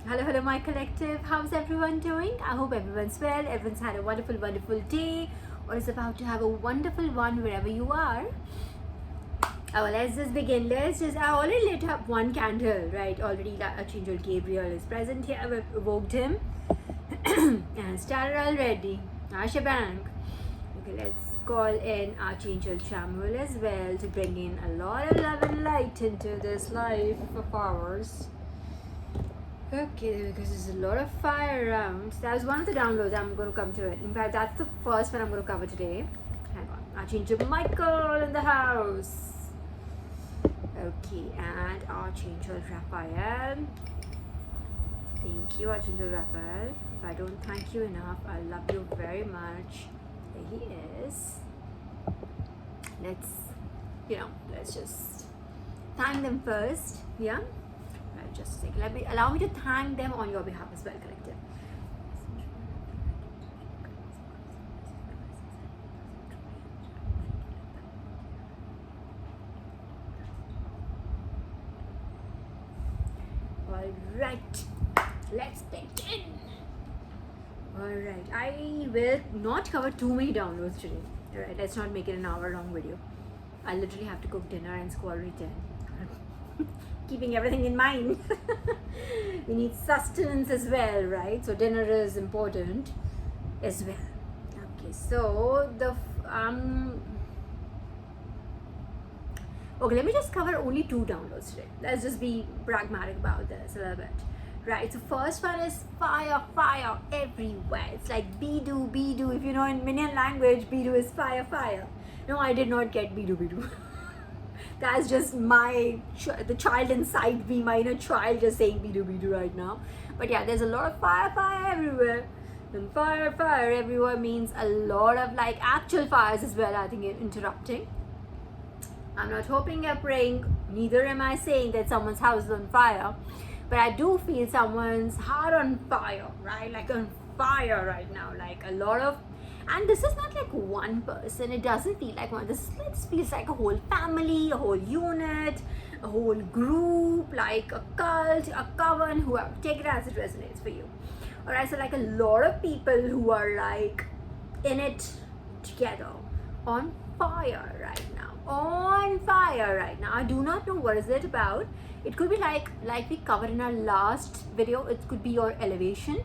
Hello, my collective. How's everyone doing? I hope everyone's well. Everyone's had a wonderful day, or is about to have a wonderful one wherever you are. Well, let's just begin. I already lit up one candle, right? Already, Archangel Gabriel is present here. I've evoked him and started already. Ashabang. Okay, let's call in Archangel Chamuel as well to bring in a lot of love and light into this life of ours. Okay, because there's a lot of fire around. That was one of the downloads. I'm going to come to it. In fact, that's the first one I'm going to cover today. Hang on. Archangel Michael in the house. Okay, and Archangel Raphael. Thank you, Archangel Raphael. If I don't thank you enough, I love you very much. There he is. Let's just thank them first. Yeah? Just a second. Allow me to thank them on your behalf as well, collective. All right, let's begin. All right, I will not cover too many downloads today. All right, let's not make it an hour-long video. I literally have to cook dinner and it's already 10. Keeping everything in mind. We need sustenance as well, right? So dinner is important as well. Okay, so okay, let me just cover only 2 downloads today. Let's just be pragmatic about this a little bit. Right, so first one is fire everywhere. It's like Bidu. If you know in Minion language, Bidu is fire. No, I did not get Bidu. That's just the child inside me, my inner child just saying Bidu right now. But yeah, there's a lot of fire everywhere. And fire everywhere means a lot of like actual fires as well, I think, interrupting. I'm not hoping or praying, neither am I saying that someone's house is on fire. But I do feel someone's heart on fire, right? Like on fire right now. Like a lot of, and this is not like one person. It doesn't feel like one. This feels like a whole family, a whole unit, a whole group, like a cult, a coven, whoever. Take it as it resonates for you. Alright, so like a lot of people who are like in it together, on fire right now. On fire right now. I do not know what is it about. It could be like we covered in our last video. It could be your elevation.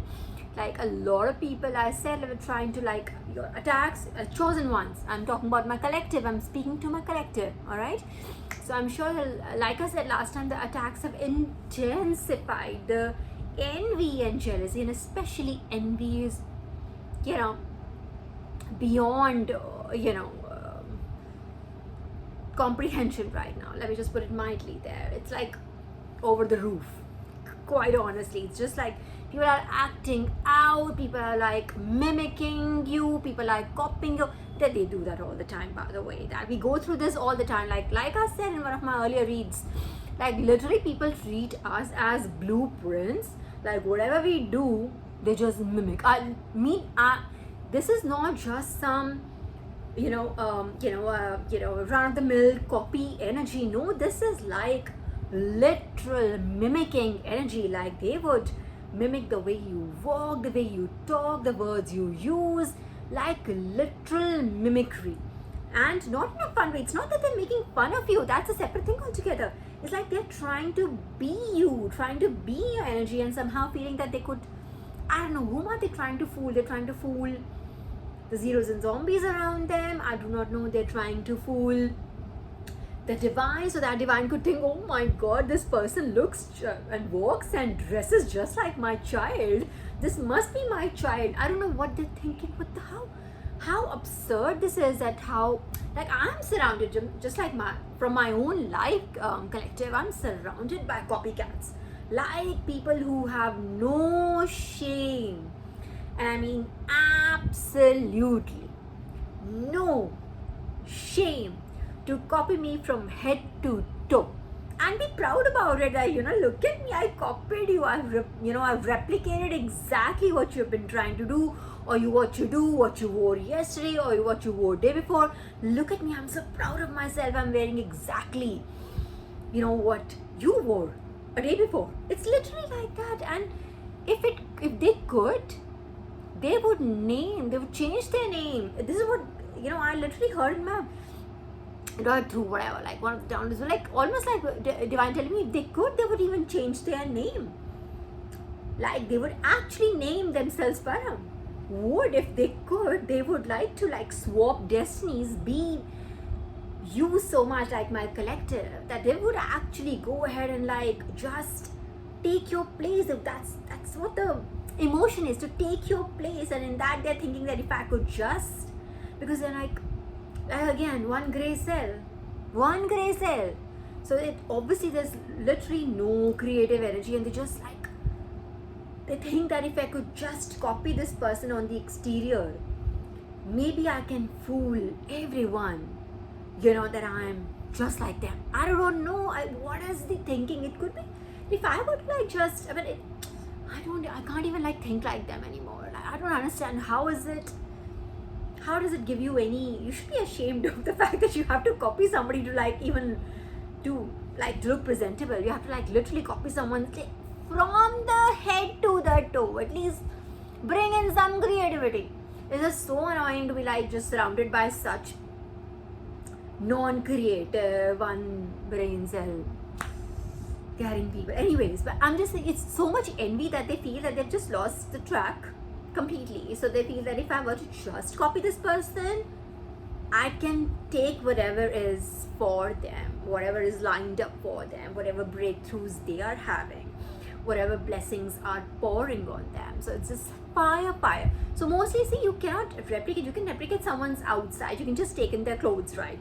Like a lot of people, I said, are trying to like your attacks, chosen ones. I'm talking about my collective. I'm speaking to my collective. All right. So I'm sure, like I said last time, the attacks have intensified. The envy and jealousy, and especially envy is, beyond, comprehension right now. Let me just put it mildly there. It's like over the roof, quite honestly. It's just like people are acting out, people are like mimicking you, people are copying you. That they do that all the time, by the way. That we go through this all the time. Like I said in one of my earlier reads, like literally people treat us as blueprints. Like whatever we do, they just mimic. This is not just some run-of-the-mill copy energy. No, this is like literal mimicking energy. Like they would mimic the way you walk, the way you talk, the words you use, like literal mimicry. And not in a fun way. It's not that they're making fun of you. That's a separate thing altogether. It's like they're trying to be you, trying to be your energy, and somehow feeling that they could, I don't know, whom are they trying to fool? They're trying to fool the zeros and zombies around them. I do not know. They're trying to fool the divine, so that divine could think, oh my god, this person looks and walks and dresses just like my child. This must be my child. I don't know what they're thinking. What the how absurd this is. That how, like, I'm surrounded, just like from my own life collective, I'm surrounded by copycats, like people who have no shame. And I mean absolutely no shame to copy me from head to toe and be proud about it. That look at me, I copied you. I've replicated exactly what you've been trying to do, or what you wore yesterday, or what you wore day before. Look at me, I'm so proud of myself. I'm wearing exactly what you wore a day before. It's literally like that. And if they could, they would change their name. This is what, I literally heard in my read through whatever, like one of the downloads, like almost like Divine telling me if they could, they would even change their name. Like they would actually name themselves Param. Would, if they could, they would like to like swap destinies, be you so much like my collective, that they would actually go ahead and like just take your place. If that's what the emotion is, to take your place. And in that they're thinking that if I could just, because they're like again, one gray cell. So it obviously there's literally no creative energy, and they just like, they think that if I could just copy this person on the exterior, maybe I can fool everyone, that I'm just like them. I don't know. What is the thinking? It could be if I would like just, I can't even like think like them anymore. Like, I don't understand how does it give you any, you should be ashamed of the fact that you have to copy somebody to like even to like look presentable. You have to like literally copy someone from the head to the toe. At least bring in some creativity. It's just so annoying to be like just surrounded by such non-creative, one brain cell carrying people. Anyways, but I'm just saying, it's so much envy that they feel that they've just lost the track completely. So they feel that if I were to just copy this person, I can take whatever is for them, whatever is lined up for them, whatever breakthroughs they are having, whatever blessings are pouring on them. So it's just fire. So mostly, see, you cannot replicate. You can replicate someone's outside. You can just take in their clothes, right?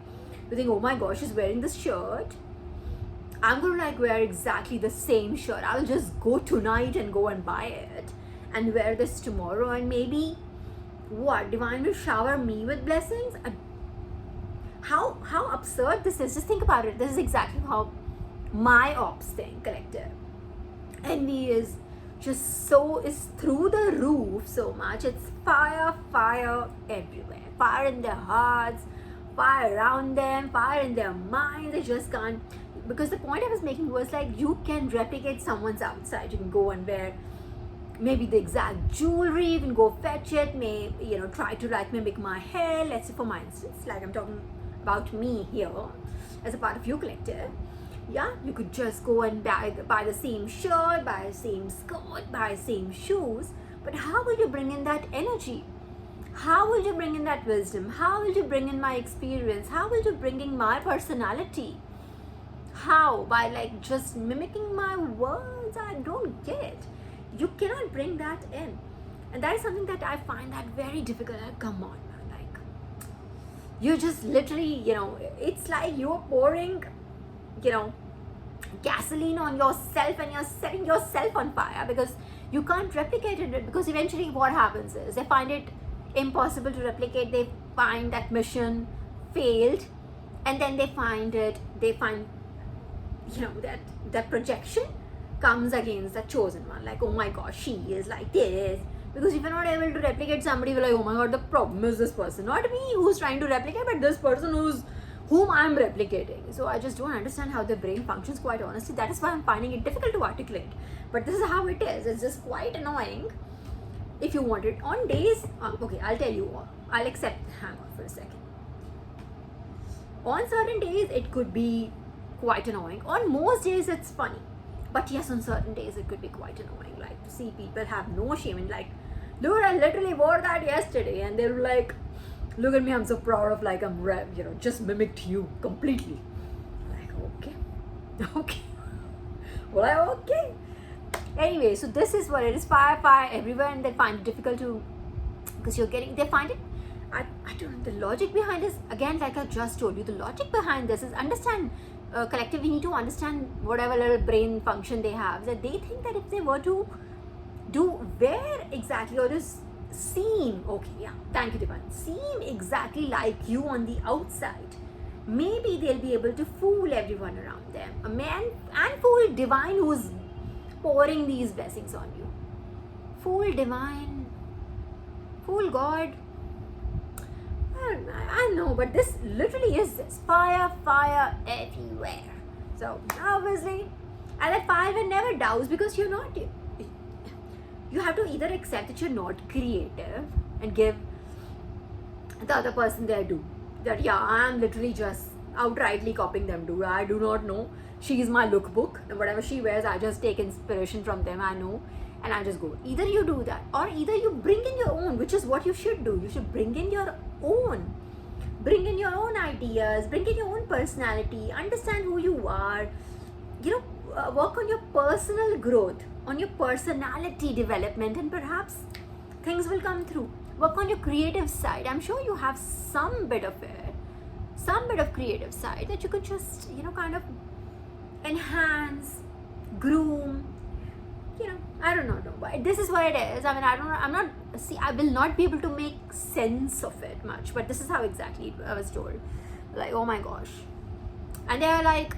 You think, oh my gosh, she's wearing this shirt, I'm gonna like wear exactly the same shirt. I'll just go tonight and go and buy it and wear this tomorrow, and maybe what, Divine will shower me with blessings. How absurd this is. Just think about it. This is exactly how my ops thing, collective envy is through the roof so much. It's fire everywhere. Fire in their hearts, fire around them, fire in their minds. They just can't, because the point I was making was like, you can replicate someone's outside. You can go and wear maybe the exact jewelry, you can go fetch it, try to like mimic my hair. Let's say for my instance, like I'm talking about me here as a part of your collective. Yeah, you could just go and buy the same shirt, buy the same skirt, buy the same shoes. But how will you bring in that energy? How will you bring in that wisdom? How will you bring in my experience? How will you bring in my personality? How? By like just mimicking my words? I don't get. You cannot bring that in. And that is something that I find that very difficult. Like, come on, man. Like, you just literally, it's like you're pouring, gasoline on yourself, and you're setting yourself on fire, because you can't replicate it. Because eventually what happens is they find it impossible to replicate. They find that mission failed, and then they find that projection comes against the chosen one. Like, oh my gosh, she is like this. Because if you're not able to replicate somebody, you're like, oh my god, the problem is this person, not me who's trying to replicate, but this person whom I'm replicating. So I just don't understand how the brain functions, quite honestly. That is why I'm finding it difficult to articulate. But this is how it is. It's just quite annoying. If you want it on days, okay, I'll tell you all. I'll accept. Hang on for a second. On certain days, it could be quite annoying. On most days, it's funny. But yes, on certain days, it could be quite annoying. Like, to see people have no shame in like, dude, I literally wore that yesterday. And they were like, look at me, I'm so proud of like, I'm just mimicked you completely. Like, okay. Well, okay. Anyway, so this is what it is. Fire everywhere, and they find it difficult to, because they find it, I don't know, the logic behind this, again, like I just told you, the logic behind this is, understand, collective, we need to understand whatever little brain function they have, that they think that if they were to do where exactly, or just seem, okay, yeah, thank you, Divine, seem exactly like you on the outside, maybe they'll be able to fool everyone around them. A man, and fool Divine who's pouring these blessings on you. Fool Divine, fool God. I know, but this literally is this fire everywhere. So obviously, and that fire will never douse, because you're not. you have to either accept that you're not creative and give the other person their due. That yeah, I'm literally just outrightly copying them. I do not know. She is my lookbook, and whatever she wears, I just take inspiration from them. I know, and I just go. Either you do that, or either you bring in your own, which is what you should do. You should bring in your own. Bring in your own ideas, bring in your own personality, understand who you are, work on your personal growth, on your personality development, and perhaps things will come through. Work on your creative side. I'm sure you have some bit of it, some bit of creative side that you could just, kind of enhance, groom, I don't know. This is what it is. I mean, I will not be able to make sense of it much, but this is how exactly I was told. Like, oh my gosh. And they're like,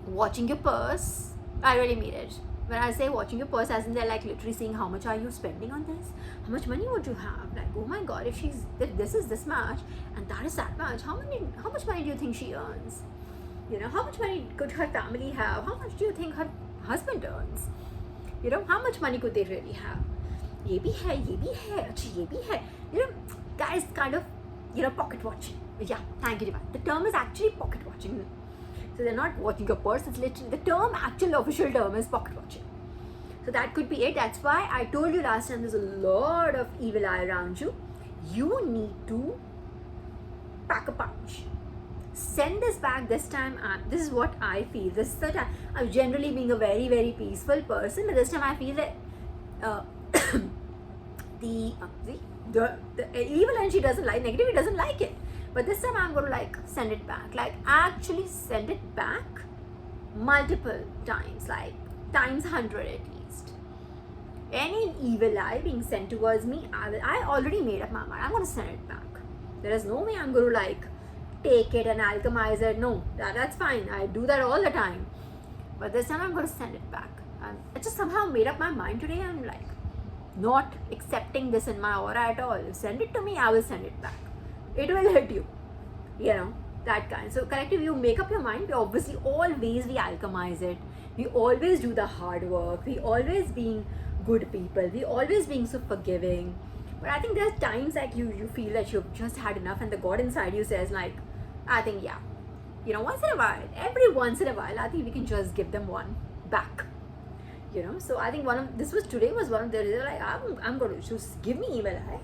watching your purse. I really mean it. When I say watching your purse, as in they're like literally saying, how much are you spending on this? How much money would you have? Like, oh my god, if this is this much and that is that much, how much money do you think she earns? How much money could her family have? How much do you think her husband earns? How much money could they really have? Ye bhi hai, achha, ye bhi hai. Guys kind of, pocket watching. Yeah, thank you, Divine. The term is actually pocket watching. So they're not watching your purse, it's literally, the actual official term is pocket watching. So that could be it. That's why I told you last time there's a lot of evil eye around you. You need to pack a punch. Send this back this time. This is what I feel. This is the time. I'm generally being a very, very peaceful person, but this time I feel that the evil energy doesn't like, negativity doesn't like it. But this time I'm going to send it back. Actually send it back multiple times, times 100 at least. Any evil eye being sent towards me, I already made up my mind. I'm going to send it back. There is no way I'm going to take it and alchemize it. No, that's fine. I do that all the time. But this time I'm going to send it back. I just somehow made up my mind today. I'm not accepting this in my aura at all. Send it to me, I will send it back. It will hit you. That kind. So collective, you make up your mind. We obviously always we alchemize it. We always do the hard work. We always being good people. We always being so forgiving. But I think there's times you feel that you've just had enough, and the God inside you says I think once in a while, every once in a while, I think we can just give them one back. So I think today was one of the reasons, I'm going to just give me evil eye.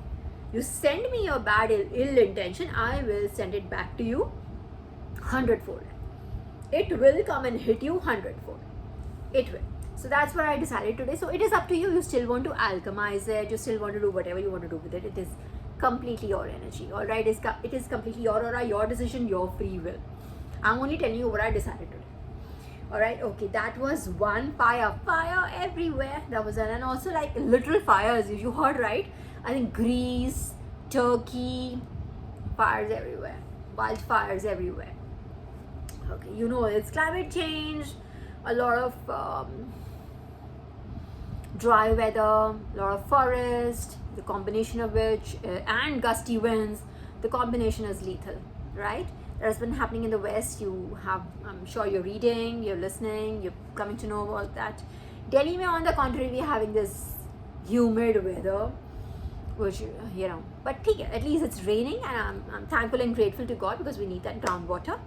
You send me your bad ill intention, I will send it back to you 100-fold. It will come and hit you 100-fold. It will. So that's what I decided today. So it is up to you. You still want to alchemize it. You still want to do whatever you want to do with it. It is completely your energy. All right. It is completely your aura, your decision, your free will. I'm only telling you what I decided today. All right. Okay. That was one. Fire everywhere. That was and also literal fires. You heard right. I think Greece, Turkey, fires everywhere. Wildfires everywhere. Okay. It's climate change. A lot of dry weather, a lot of forest, the combination of which, and gusty winds, the combination is lethal, right? That has been happening in the West. I'm sure you're reading, you're listening, you're coming to know about that. Delhi, on the contrary, we're having this humid weather, which, but at least it's raining, and I'm thankful and grateful to God because we need that groundwater.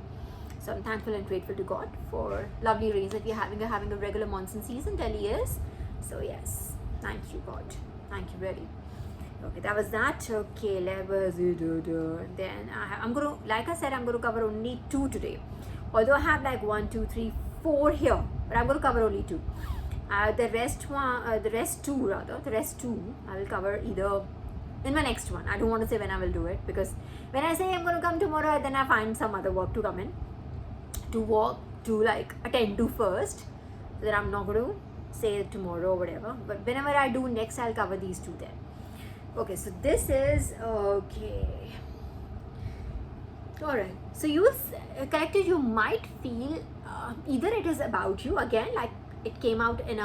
So I'm thankful and grateful to God for lovely rains that we're having. We're having a regular monsoon season, Delhi is. So yes, thank you God. Thank you really. Okay, that was that. Okay, then I'm going to, like I said, I'm going to cover only 2 today. Although I have 1, 2, 3, 4 here, but I'm going to cover only 2. The rest 2, I will cover either in my next one. I don't want to say when I will do it, because when I say I'm going to come tomorrow, then I find some other work to come in, to attend to first. So that I'm not going to say it tomorrow or whatever. But whenever I do next, I'll cover these 2 then. Okay, so this is okay. Alright, so collective, you might feel either it is about you again, it came out in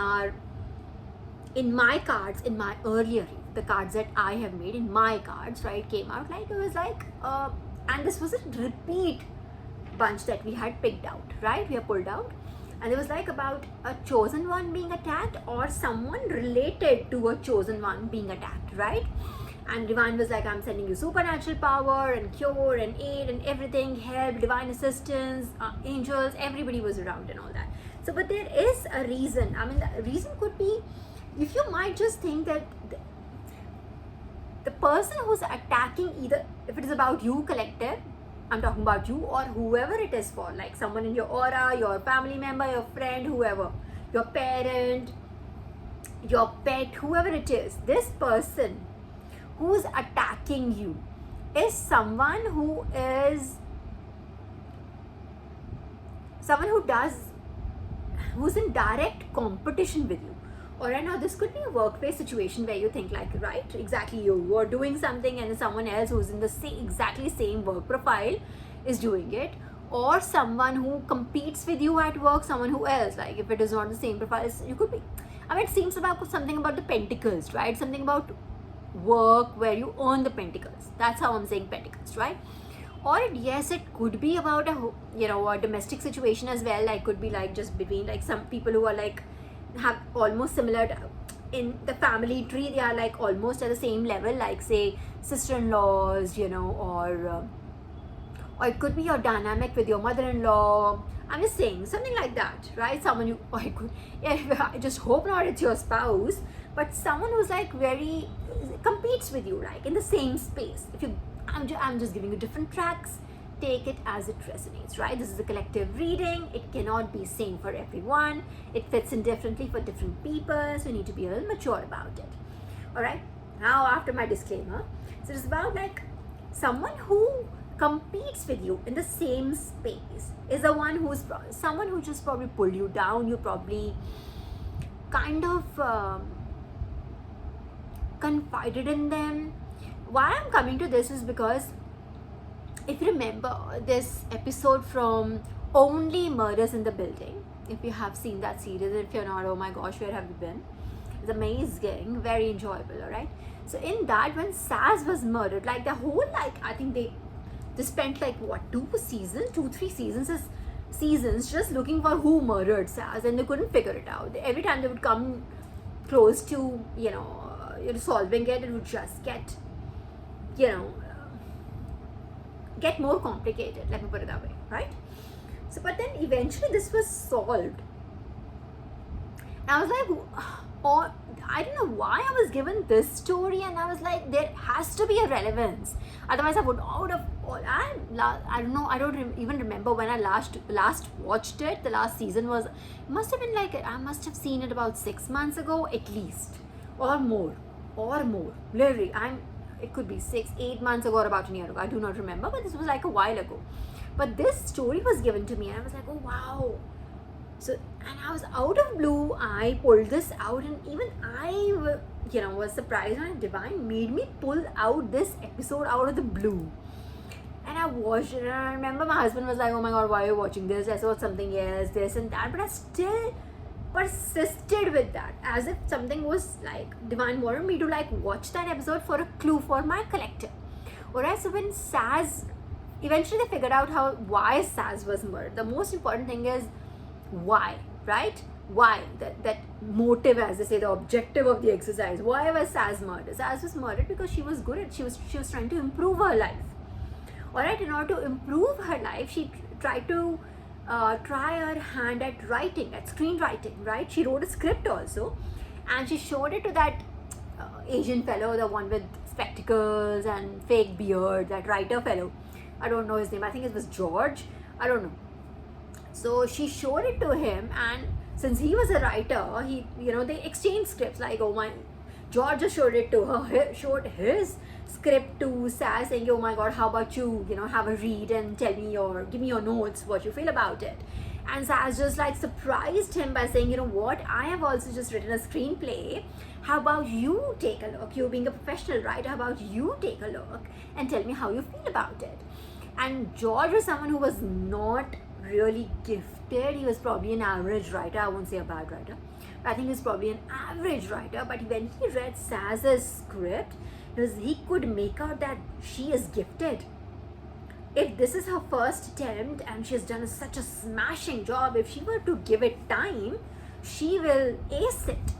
my cards, in my earlier, the cards that I have made in my cards, right, came out it was and this was a repeat bunch that we had picked out, right, we have pulled out. And it was like about a chosen one being attacked or someone related to a chosen one being attacked, right? And Divine was like, I'm sending you supernatural power and cure and aid and everything, help, divine assistance, angels, everybody was around and all that. So, but there is a reason. I mean, the reason could be, if you might just think that the person who's attacking, either if it is about you, collective, I'm talking about you, or whoever it is for, like someone in your aura, your family member, your friend, whoever, your parent, your pet, whoever it is, this person who's attacking you is someone who who's in direct competition with you. Or right now, this could be a workplace situation where you think like, right, exactly, you are doing something and someone else who's in the exactly same work profile is doing it. Or someone who competes with you at work, someone who else, like if it is not the same profile, you could be, I mean, it seems about something about the pentacles, right? Something about work where you earn the pentacles. That's how I'm saying pentacles, right? Or yes, it could be about a domestic situation as well. Like could be like just between like some people who are like have almost similar in the family tree, they are like almost at the same level, like say sister-in-laws, or it could be your dynamic with your mother-in-law. I'm just saying something like that, right? Someone you, or it could, I just hope not it's your spouse, but someone who's like very competes with you, like in the same space. If you, I'm just giving you different tracks. Take it as it resonates, right? This is a collective reading. It cannot be same for everyone. It fits in differently for different people, so you need to be a little mature about it. All right. Now, after my disclaimer, so it's about like someone who competes with you in the same space is the one who's someone who just probably pulled you down. You probably kind of confided in them. Why I'm coming to this is because if you remember this episode from Only Murders in the Building, if you have seen that series, if you're not, oh my gosh, where have you been? It's amazing, very enjoyable, all right? So in that, when Saz was murdered, like the whole, like, I think they spent like what, 3 seasons just looking for who murdered Saz, and they couldn't figure it out. Every time they would come close to, solving it, it would just get, get more complicated, let me put it that way, right? So, but then eventually this was solved. And I was like, I don't know why I was given this story, and I was like, there has to be a relevance. Otherwise, I don't know, I don't even remember when I last watched it. The last season must have been like, I must have seen it about 6 months ago at least, or more. Literally, it could be 6-8 months ago or about a year ago. I do not remember, but this was like a while ago. But this story was given to me, and I was like, oh wow. So, and I was out of blue, I pulled this out, and even I, was surprised when Divine made me pull out this episode out of the blue. And I watched it, and I remember my husband was like, oh my god, why are you watching this? I saw something else, this and that, but I still persisted with that, as if something was like Divine wanted me to like watch that episode for a clue for my collective. Alright, so when Saz, eventually they figured out why Saz was murdered. The most important thing is why, right? Why? That motive, as they say, the objective of the exercise. Why was Saz murdered? Saz was murdered because she was good at, she was trying to improve her life. Alright, in order to improve her life, she tried to try her hand at writing, at screenwriting, right? She wrote a script also, and she showed it to that Asian fellow, the one with spectacles and fake beard, that writer fellow. I don't know his name. I think it was George. I don't know. So she showed it to him, and since he was a writer, they exchanged scripts. Like, oh my, George just showed it to her, showed his script to Saz, saying, oh my god, how about you, have a read and tell me give me your notes, what you feel about it. And Saz just like surprised him by saying, what, I have also just written a screenplay. How about you take a look? You being a professional writer, how about you take a look and tell me how you feel about it? And George was someone who was not really gifted. He was probably an average writer. I won't say a bad writer. I think he's probably an average writer. But when he read Saz's script, he could make out that she is gifted. if this is her first attempt and she's done such a smashing job, if she were to give it time, she will ace it.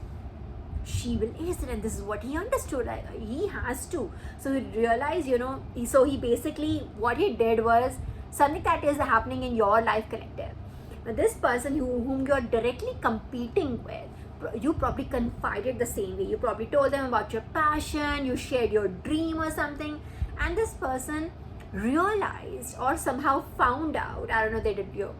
She will ace it. And this is what he understood. Like, he has to. So he realized, so he basically, what he did was something that is happening in your life collective. Now, this person whom you're directly competing with, you probably confided the same way. You probably told them about your passion, you shared your dream or something, and this person realized or somehow found out, I don't know,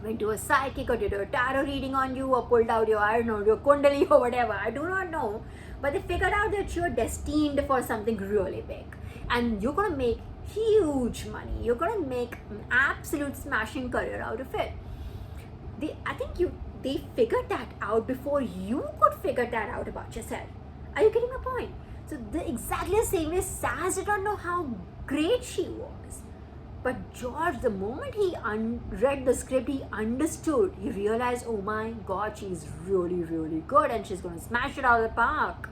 went to a psychic or did a tarot reading on you or pulled out your, I don't know, your kundali or whatever, I do not know, but they figured out that you're destined for something really big and you're gonna make huge money, you're gonna make an absolute smashing career out of it. They figured that out before you could figure that out about yourself. Are you getting my point? So exactly the same way Saz did not know how great she was. But George, the moment he read the script, he understood. He realized, oh my God, she's really, really good and she's going to smash it out of the park.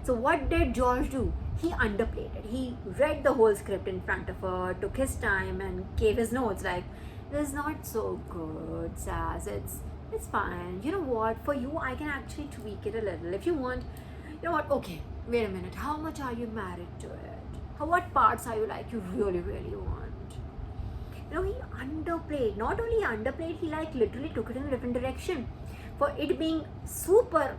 So what did George do? He underplayed it. He read the whole script in front of her, took his time and gave his notes like, this is not so good, Saz. It's fine. You know what? For you, I can actually tweak it a little. If you want, you know what? Okay, wait a minute. How much are you married to it? What parts are you like you really, really want? He underplayed. Not only underplayed, he literally took it in a different direction. For it being super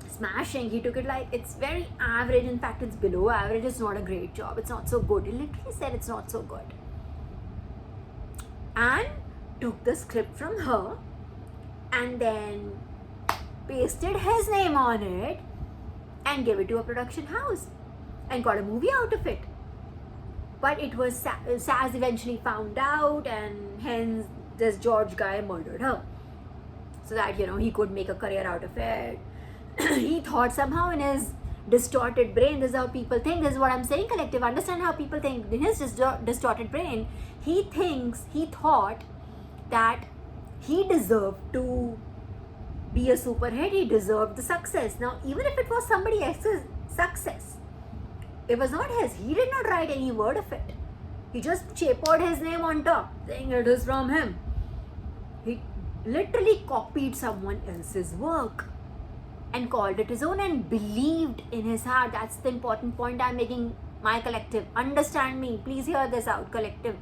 smashing, he took it like it's very average. In fact, it's below average. It's not a great job. It's not so good. He literally said it's not so good. And took the script from her and then pasted his name on it and gave it to a production house and got a movie out of it. But it was Saz eventually found out, and hence this George guy murdered her so that he could make a career out of it. He thought somehow in his distorted brain, this is how people think, this is what I'm saying, collective, understand how people think. In his distorted brain, he thought that he deserved to be a super hit, he deserved the success. Now, even if it was somebody else's success, it was not his. He did not write any word of it. He just chapered his name on top, saying it is from him. He literally copied someone else's work and called it his own and believed in his heart. That's the important point I'm making, my collective. Understand me. Please hear this out, collective.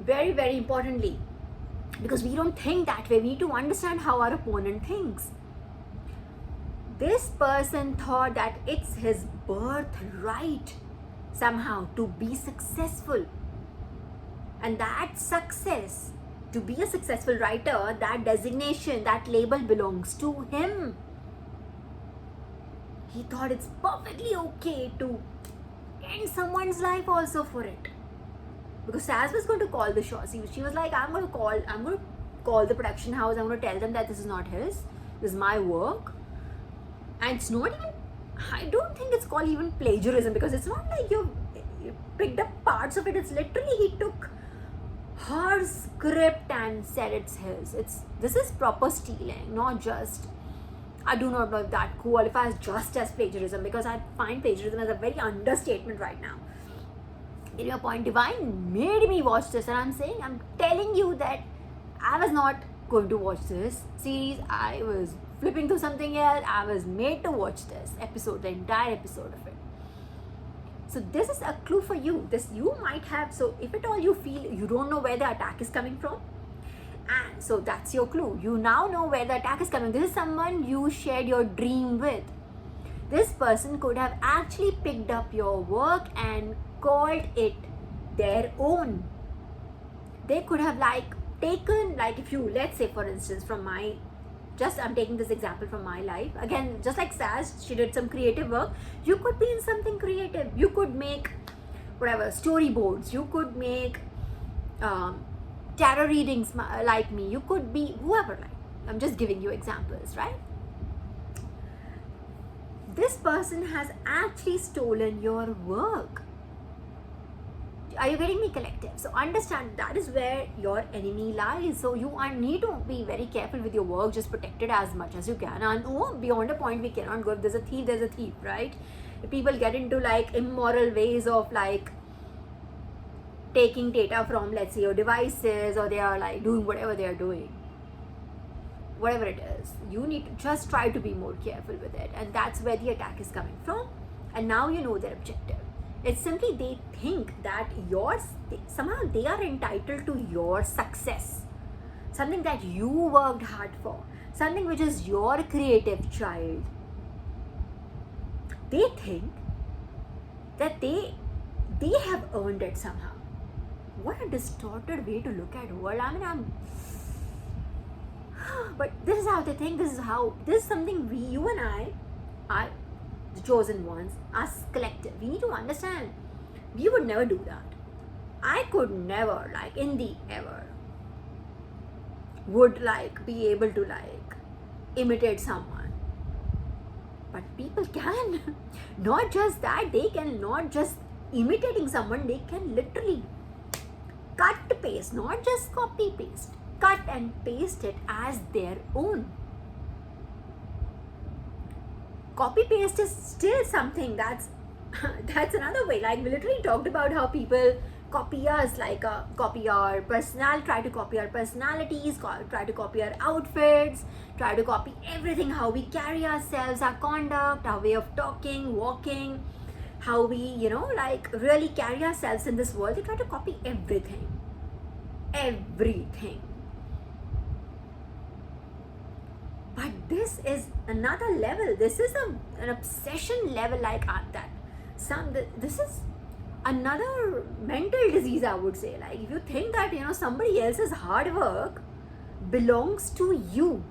Very, very importantly. Because we don't think that way. We need to understand how our opponent thinks. This person thought that it's his birthright somehow to be successful. And that success, to be a successful writer, that designation, that label belongs to him. He thought it's perfectly okay to end someone's life also for it. Because Saz was going to call the shots. She was like, I'm going to call the production house. I'm going to tell them that this is not his. This is my work. And it's not even, I don't think it's called even plagiarism, because it's not like you picked up parts of it. It's literally he took her script and said it's his. This is proper stealing, not just, I do not know if that qualifies just as plagiarism, because I find plagiarism as a very understatement right now. In your point, Divine made me watch this, and I'm telling you that I was not going to watch this series. I was flipping through something else. I was made to watch this episode, the entire episode of it. So this is a clue for you. This you might have, so if at all you feel you don't know where the attack is coming from, and so that's your clue. You now know where the attack is coming. This is someone you shared your dream with. This person could have actually picked up your work and called it their own. They could have taken, if you, let's say for instance, I'm taking this example from my life. Again, just like Saz, she did some creative work. You could be in something creative. You could make whatever, storyboards. You could make tarot readings like me. You could be whoever I'm just giving you examples, right? This person has actually stolen your work. Are you getting me, collective? So understand that is where your enemy lies. So you need to be very careful with your work. Just protect it as much as you can. And beyond a point we cannot go. If there's a thief, right? If people get into immoral ways of taking data from, let's say, your devices, or they are like doing whatever they are doing, whatever it is, you need to just try to be more careful with it. And that's where the attack is coming from. And now you know their objective. It's simply they think that somehow they are entitled to your success, something that you worked hard for, something which is your creative child. They think that they have earned it somehow. What a distorted way to look at world. I mean, but this is how they think. This is something you and I are the chosen ones, us collective. We need to understand. We would never do that. I could never, like, in the ever, would like be able to like imitate someone. But people can. Not just that, they can not just imitating someone, they can literally cut paste, not just copy paste, cut and paste it as their own. Copy paste is still something that's another way. Like, we literally talked about how people copy us, like copy our personality, try to copy our personalities, try to copy our outfits, try to copy everything, how we carry ourselves, our conduct, our way of talking, walking, how we, like really carry ourselves in this world. They try to copy everything. But this is another level. This is an obsession level like that. This is another mental disease, I would say. Like, if you think that somebody else's hard work belongs to you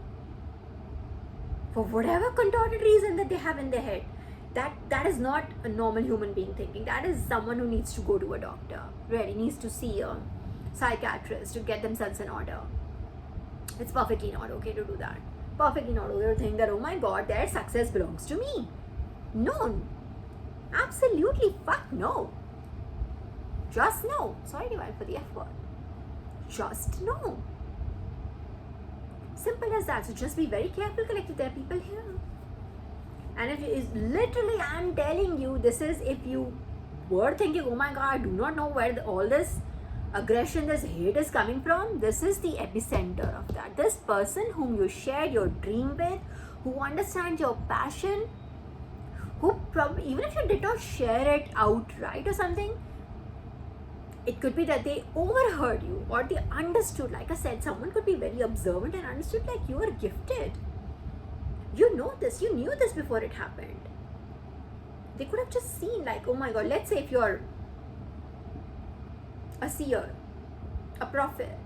for whatever contorted reason that they have in their head, that is not a normal human being thinking. That is someone who needs to go to a doctor, really needs to see a psychiatrist to get themselves in order. It's perfectly not okay to do that. Perfectly not okay to think that, oh my god, their success belongs to me. No, absolutely fuck no. Just no. Sorry, Divine, for the F word. Just no. Simple as that. So just be very careful, collective. There are people here. And if it is literally, I'm telling you, this is if you were thinking, oh my god, I do not know where all this aggression, this hate is coming from, this is the epicenter of that. This person whom you shared your dream with, who understands your passion, who probably, even if you did not share it outright or something, it could be that they overheard you or they understood. Like I said, someone could be very observant and understood, like, you are gifted. You know this, you knew this before it happened. They could have just seen, like, oh my god, let's say if you're a seer, a prophet,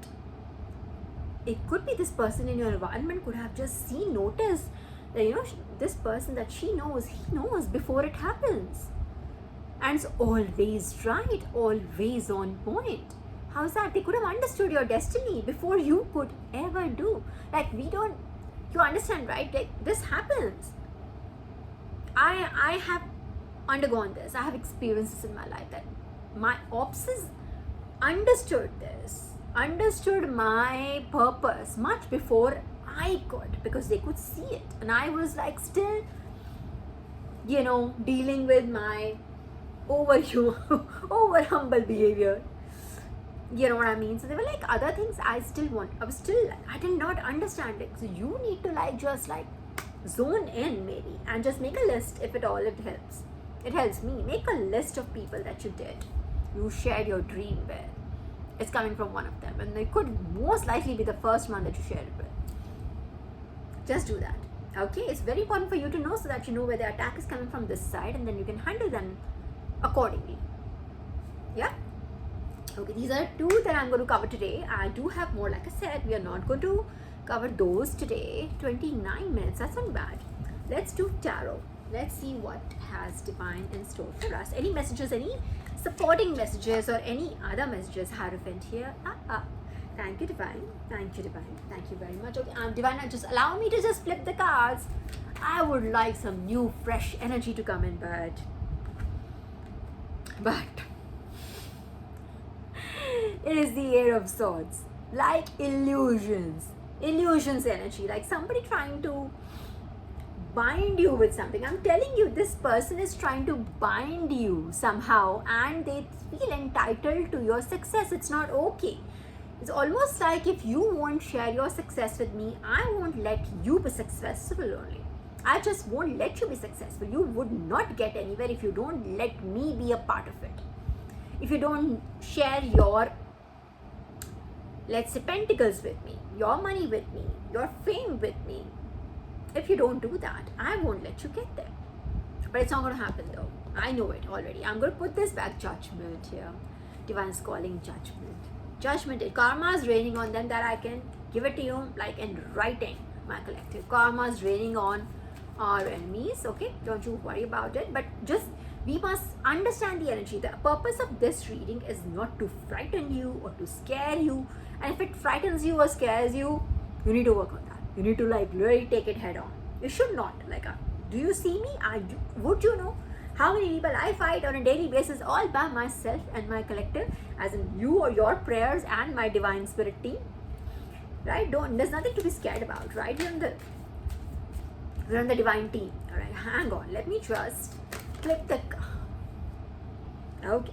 it could be this person in your environment could have just noticed that, this person that she knows, he knows before it happens. And it's always right, always on point. How's that? They could have understood your destiny before you could ever do. Like, you understand, right? Like, this happens. I have undergone this. I have experiences in my life that my opses understood this, understood my purpose much before I could, because they could see it. And I was like still, dealing with my over humble behavior. You know what I mean? So there were like other things I did not understand it. So you need to like just like zone in maybe and just make a list. If it helps. It helps me. Make a list of people that you shared your dream with. It's coming from one of them, and it could most likely be the first one that you shared it with. Just do that. Okay, it's very important for you to know, so that you know where the attack is coming from this side, and then you can handle them accordingly. Yeah. Okay, these are two that I'm going to cover today. I do have more. Like I said, we are not going to cover those today. 29 minutes, that's not bad. Let's do tarot. Let's see what has Divine in store for us. Any messages, any supporting messages, or any other messages, Hierophant here? Thank you, Divine. Thank you, Divine. Thank you very much. Okay, Divine, just allow me to just flip the cards. I would like some new, fresh energy to come in, but it is the Ace of Swords, like illusions energy, like somebody trying to bind you with something. I'm telling you, this person is trying to bind you somehow, and they feel entitled to your success. It's not okay. It's almost like if you won't share your success with me, I won't let you be successful only. I just won't let you be successful. You would not get anywhere if you don't let me be a part of it. If you don't share your, let's say, pentacles with me, your money with me, your fame with me, if you don't do that, I won't let you get there. But it's not going to happen though. I know it already. I'm going to put this back, judgment here. Divine's calling judgment. Judgment, karma is raining on them, that I can give it to you like in writing, my collective. Karma is raining on our enemies, okay? Don't you worry about it. But just, we must understand the energy. The purpose of this reading is not to frighten you or to scare you. And if it frightens you or scares you, you need to work on that. You need to like really take it head on. You should not. Like, do you see me? Would you know how many people I fight on a daily basis all by myself and my collective, as in you or your prayers and my divine spirit team, right? There's nothing to be scared about, right? We're on the divine team. All right, hang on. Let me just click the. Okay.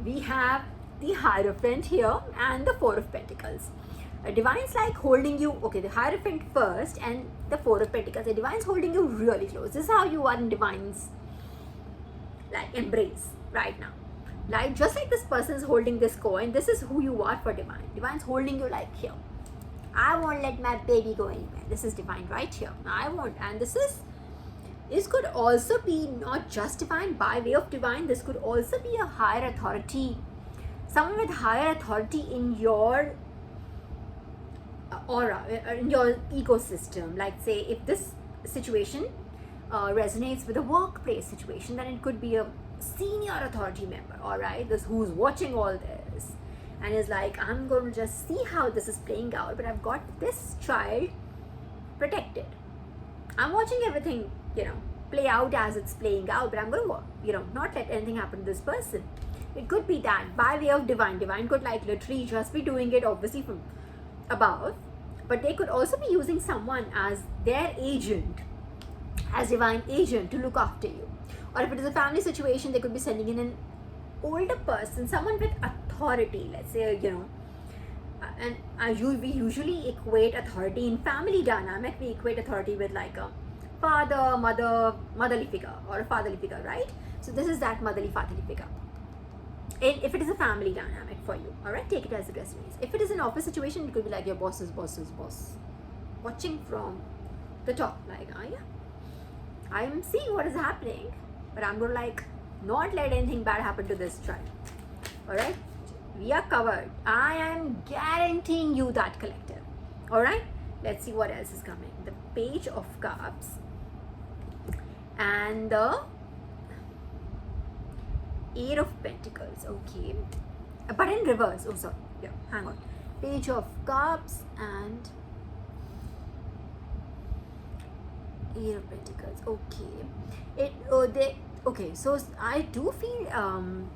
We have the Hierophant here and the Four of Pentacles. A Divine's like holding you, okay, the Hierophant first and the Four of Pentacles. The Divine's holding you really close. This is how you are in Divine's like embrace right now. Like, just like this person's holding this coin, this is who you are for Divine. Divine's holding you like here. I won't let my baby go anywhere. This is Divine right here. I won't. And this could also be not just Divine, by way of Divine. This could also be a higher authority. Someone with higher authority in your aura, in your ecosystem. Like, say, if this situation resonates with a workplace situation, then it could be a senior authority member, all right? This who's watching all this and is like, I'm going to just see how this is playing out, but I've got this child protected. I'm watching everything, play out as it's playing out, but I'm going to, not let anything happen to this person. It could be that by way of Divine. Divine could like literally just be doing it obviously from above, but they could also be using someone as their agent, as Divine agent, to look after you. Or if it is a family situation, they could be sending in an older person, someone with authority, let's say, we usually equate authority in family dynamic. We equate authority with like a father, motherly figure, or a fatherly figure, right? So this is that motherly, fatherly figure. If it is a family dynamic for you, all right, take it as it resonates. If it is an office situation, it could be like your boss's boss, watching from the top, like, yeah, I am seeing what is happening, but I'm going to like not let anything bad happen to this child. All right, we are covered. I am guaranteeing you that, collective. All right, let's see what else is coming. The Page of Cups and the Eight of Pentacles. Okay, but in reverse. Oh, sorry. Yeah, hang on. Page of Cups and Eight of Pentacles. Okay, okay, so I do feel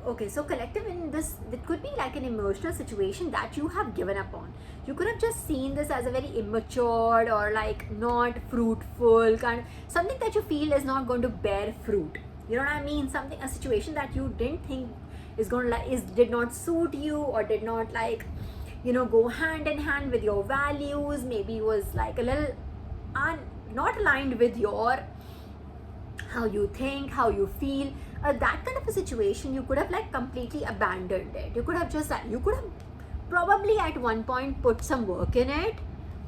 okay, so collective, in this, it could be like an emotional situation that you have given up on. You could have just seen this as a very immature or like not fruitful kind of something that you feel is not going to bear fruit. You know what I mean? Something, a situation that you didn't think is going to did not suit you, or did not like, go hand in hand with your values. Maybe was like a little not aligned with your, how you think, how you feel. That kind of a situation, you could have like completely abandoned it. You could have probably at one point put some work in it,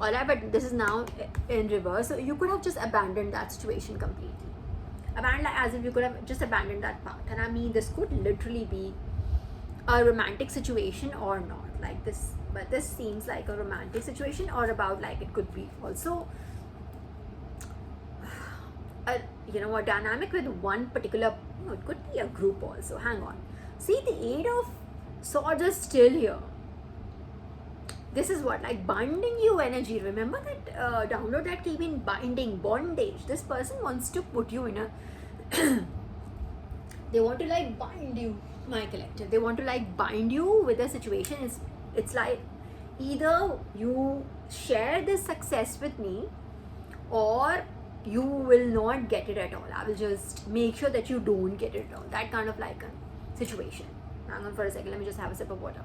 alright, but this is now in reverse. So you could have just abandoned that situation completely. Abandoned, as if you could have just abandoned that path. And I mean, this could literally be a romantic situation or not, like this, but this seems like a romantic situation, or about like, it could be also a dynamic with one particular, it could be a group also. Hang on, see, the Eight of Swords is still here. This is what, like, binding you energy. Remember that download that came in, binding, bondage. This person wants to put you in a they want to like bind you, my collective. They want to like bind you with a situation. It's like either you share this success with me, or you will not get it at all. I will just make sure that you don't get it at all. That kind of like a situation. Hang on for a second, let me just have a sip of water.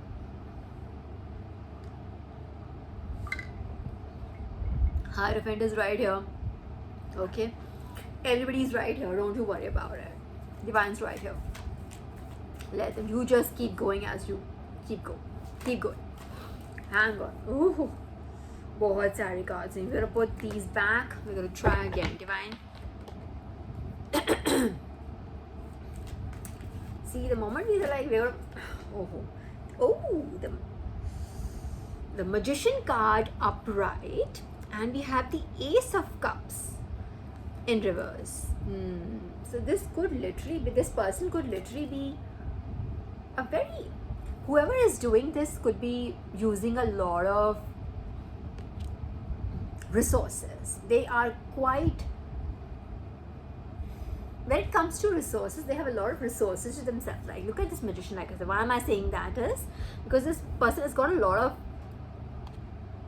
Hierophant is right here. Okay, everybody's right here, don't you worry about it. Divine's right here. Let them, you just keep going as you keep going. Hang on. Ooh, बहुत सारे cards. We're gonna put these back. We're gonna try again. Divine. See, the moment we are like, we're the Magician card upright, and we have the Ace of Cups in reverse. So this could literally be, this person could literally be a very, whoever is doing this could be using a lot of resources. They are quite, when it comes to resources, they have a lot of resources to themselves. Like, look at this Magician. Like I said, why am I saying that is because this person has got a lot of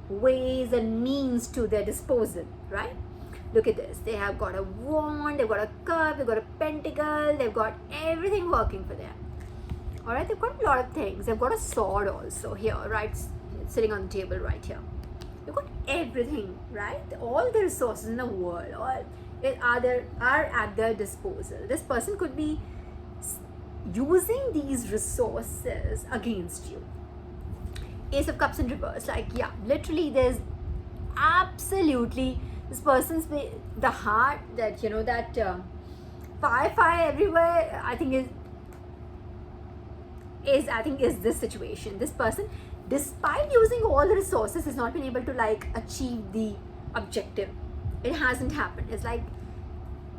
ways and means to their disposal, right? Look at this. They have got a wand, they've got a cup, they've got a pentacle, they've got everything working for them. Alright, they've got a lot of things. They've got a sword also here, right? It's sitting on the table right here. They've got everything, right? All the resources in the world, all are at their disposal. This person could be using these resources against you. Ace of Cups in reverse, like, yeah, literally there's absolutely this person's, the heart that, you know, that fire everywhere, I think is this situation. This person, despite using all the resources, has not been able to like achieve the objective. It hasn't happened. It's like,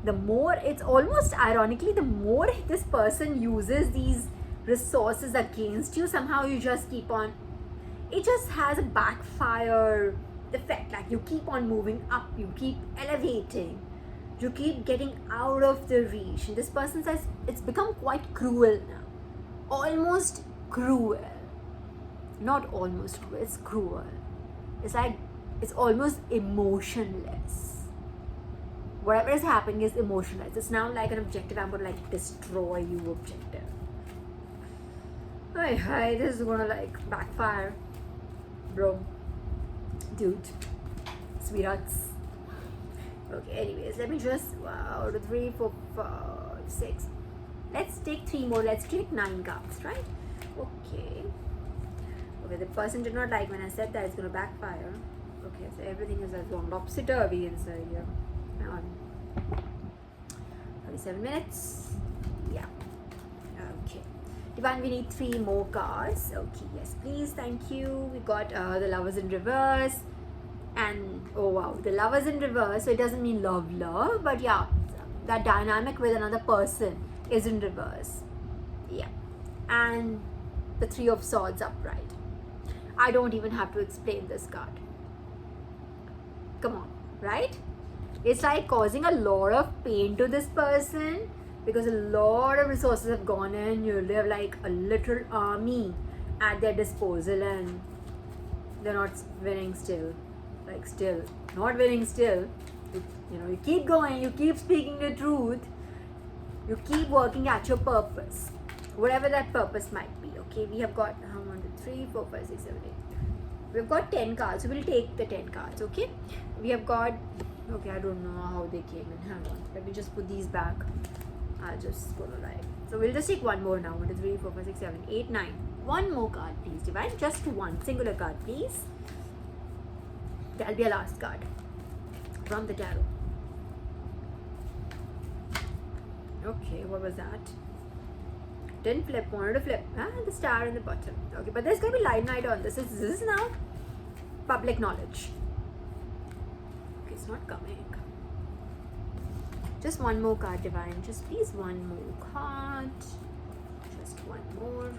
the more, it's almost ironically, the more this person uses these resources against you, somehow you just keep on, it just has a backfire effect. Like, you keep on moving up, you keep elevating, you keep getting out of the reach. And this person says it's become quite cruel now. Almost cruel. Not almost cruel, it's cruel. It's like, it's almost emotionless. Whatever is happening is emotionless. It's now like an objective. I'm gonna like destroy you objective. Hi, this is gonna like backfire. Bro. Dude. Sweethearts. Okay, anyways, let me just, 3, 4, 5, 6. Let's take 3 more. Let's take 9 cards, right? Okay. Okay, the person did not like when I said that it's gonna backfire. Okay, so everything is gone topsy-turvy inside here. Now on 37 minutes. Yeah. Okay. Divine, we need 3 more cards. Okay, yes, please, thank you. We got the Lovers in reverse. And oh wow, the Lovers in reverse. So it doesn't mean love, but yeah, that dynamic with another person is in reverse. Yeah. And the 3 of Swords upright. I don't even have to explain this card. Come on, right? It's like causing a lot of pain to this person because a lot of resources have gone in. You have like a literal army at their disposal and they're not winning still. Like, still not winning still. You know, you keep going, you keep speaking the truth, you keep working at your purpose, whatever that purpose might be. Okay, we have got 1, 2, 3, 4, 5, 6, 7, 8. We've got 10 cards, so we'll take the 10 cards. Okay, we have got, okay, I don't know how they came in. Hang on, let me just put these back. I'll just go to live. So we'll just take 1 more now. 1, 2, 3, 4, 5, 6, 7, 8, 9. 1 more card, please. Divine, just 1 singular card, please. That'll be a last card from the tarot. Okay, what was that? Didn't flip, wanted to flip. The star in the bottom. Okay, but there's going to be live night on this. This is now public knowledge. Okay, it's not coming. Just 1 more card, Divine. Just please 1 more card. Just 1 more.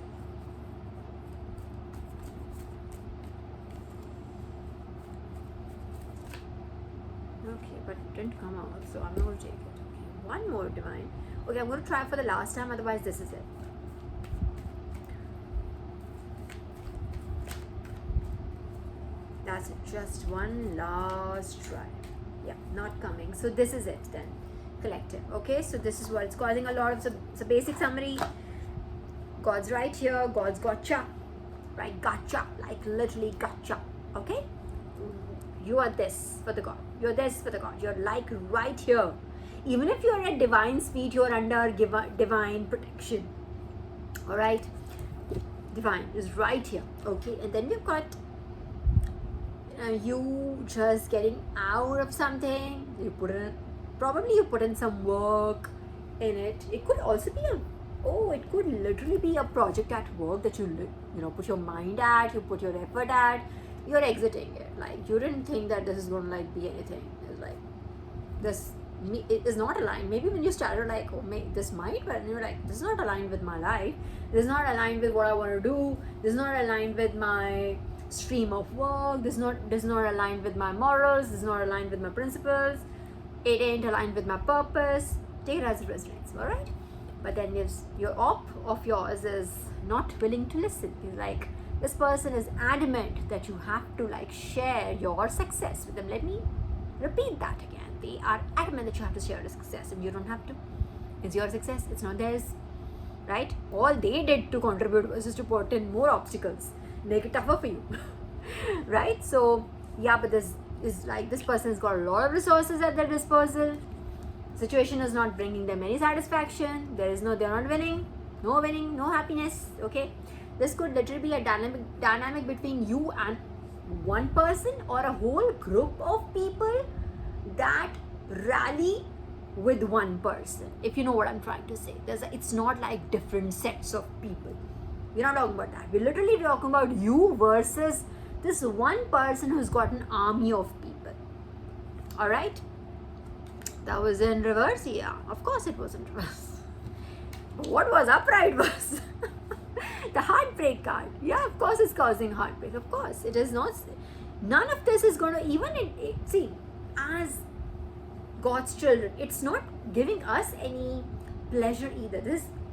Okay, but it didn't come out, so I'm not going to take it. Okay, 1 more, Divine. Okay, I'm going to try for the last time, otherwise this is it. Just one last try. Yeah, not coming. So this is it then. Collective. Okay, so this is what it's causing a lot of. So basic summary. God's right here. God's gotcha. Right? Gotcha. Like literally gotcha. Okay? You are this for the God. You're this for the God. You're like right here. Even if you're at divine's feet, you're under divine protection. Alright? Divine is right here. Okay? And then we've got you just getting out of something. You put in some work in it. It could also be it could literally be a project at work that you put your mind at, you put your effort at. You're exiting it. Like you didn't think that this is going to like be anything. It's like this it is not aligned. Maybe when you started like, oh, this might, but you're like, this is not aligned with my life. This is not aligned with what I want to do. This is not aligned with my stream of work. This is not aligned with my morals. This is not aligned with my principles. It ain't aligned with my purpose. Take it as it resonates, all right? But then your op of yours is not willing to listen. He's like, this person is adamant that you have to like share your success with them. Let me repeat that again. They are adamant that you have to share the success, and you don't have to. It's your success, it's not theirs, right? All they did to contribute was just to put in more obstacles, make it tougher for you, right? So yeah, but this person has got a lot of resources at their disposal. Situation is not bringing them any satisfaction. They're not winning, no happiness. Okay, this could literally be a dynamic between you and one person or a whole group of people that rally with one person, if you know what I'm trying to say. It's not like different sets of people. We're not talking about that. We're literally talking about you versus this one person who's got an army of people. All right, that was in reverse. Yeah, of course it was in reverse. But what was upright was the heartbreak card. Yeah, of course it's causing heartbreak. Of course it is not. None of this is going to see, as God's children, it's not giving us any pleasure either.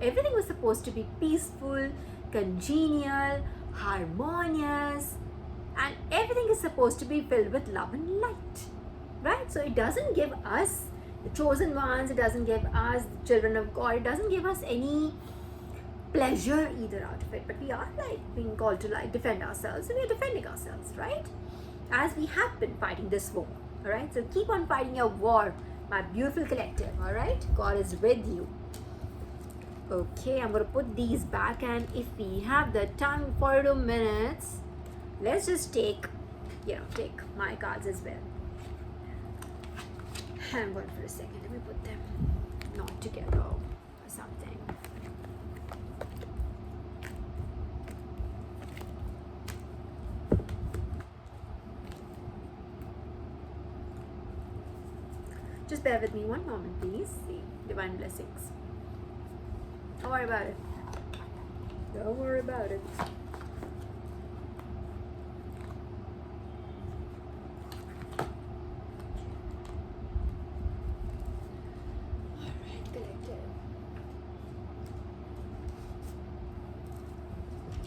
Everything was supposed to be peaceful, congenial, harmonious, and everything is supposed to be filled with love and light, right? So it doesn't give us, the chosen ones, it doesn't give us, the children of God, it doesn't give us any pleasure either out of it. But we are like being called to like defend ourselves, and we are defending ourselves, right? As we have been fighting this war. All right, so keep on fighting your war, my beautiful collective. All right, God is with you. Okay, I'm going to put these back, and if we have the time, 42 minutes, let's just take my cards as well. I'm going for a second. Let me put them not together or something. Just bear with me one moment, please. See, divine blessings. Don't worry about it. Don't worry about it. Alright, collective.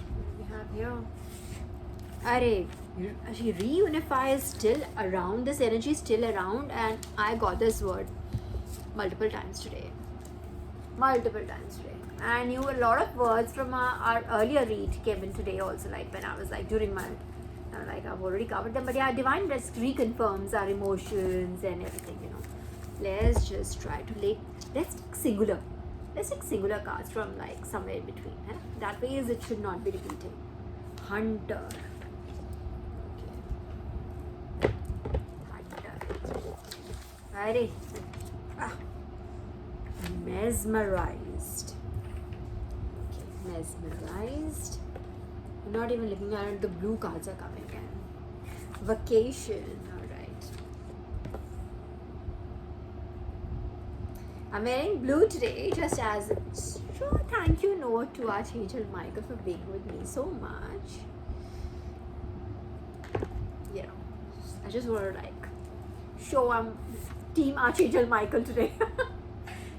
What do we have here? Reunify is still around, this energy is still around, and I got this word multiple times today. And a lot of words from our earlier read came in today also, like when I was like during my, I've already covered them, but yeah, divine reconfirms our emotions and everything, Let's just try to let's take singular cards from like somewhere in between. That way it should not be repeating. Hunter. Alrighty. Mesmerized. Okay, mesmerized. I'm not even looking at it, the blue cards are coming in. Vacation. Alright. I'm wearing blue today, just as it's sure. Thank you, Noah, to Archangel Michael for being with me so much. I just want to show I'm Team Archangel Michael today.